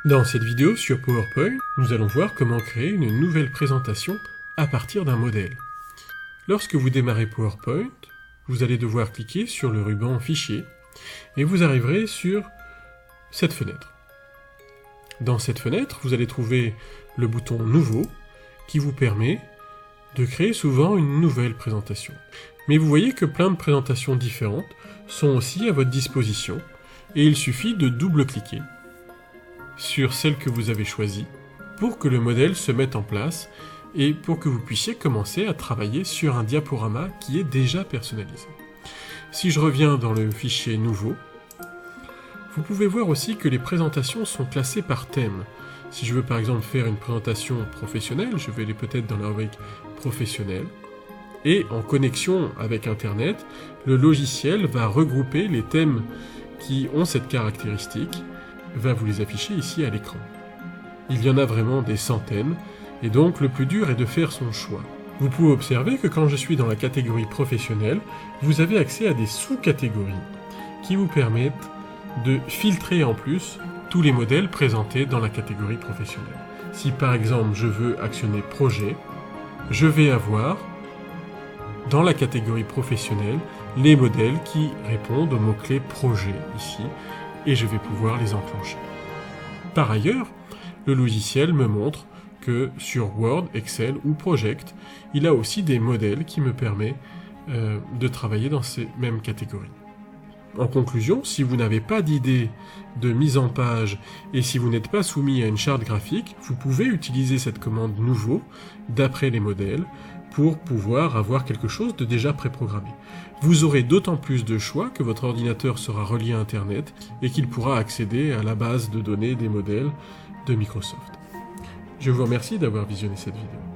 Dans cette vidéo sur PowerPoint, nous allons voir comment créer une nouvelle présentation à partir d'un modèle. Lorsque vous démarrez PowerPoint, vous allez devoir cliquer sur le ruban Fichier et vous arriverez sur cette fenêtre. Dans cette fenêtre, vous allez trouver le bouton Nouveau qui vous permet de créer souvent une nouvelle présentation. Mais vous voyez que plein de présentations différentes sont aussi à votre disposition et il suffit de double-cliquer sur celle que vous avez choisie pour que le modèle se mette en place et pour que vous puissiez commencer à travailler sur un diaporama qui est déjà personnalisé. Si je reviens dans le fichier Nouveau, vous pouvez voir aussi que les présentations sont classées par thème. Si je veux par exemple faire une présentation professionnelle, je vais aller peut-être dans la rubrique professionnelle. Et en connexion avec Internet, le logiciel va regrouper les thèmes qui ont cette caractéristique, va vous les afficher ici à l'écran. Il y en a vraiment des centaines, et donc le plus dur est de faire son choix. Vous pouvez observer que quand je suis dans la catégorie professionnelle, vous avez accès à des sous-catégories qui vous permettent de filtrer en plus tous les modèles présentés dans la catégorie professionnelle. Si par exemple je veux actionner projet, je vais avoir dans la catégorie professionnelle les modèles qui répondent au mot-clé projet ici et je vais pouvoir les enclencher. Par ailleurs, le logiciel me montre que sur Word, Excel ou Project, il a aussi des modèles qui me permettent de travailler dans ces mêmes catégories. En conclusion, si vous n'avez pas d'idée de mise en page et si vous n'êtes pas soumis à une charte graphique, vous pouvez utiliser cette commande Nouveau d'après les modèles pour pouvoir avoir quelque chose de déjà préprogrammé. Vous aurez d'autant plus de choix que votre ordinateur sera relié à Internet et qu'il pourra accéder à la base de données des modèles de Microsoft. Je vous remercie d'avoir visionné cette vidéo.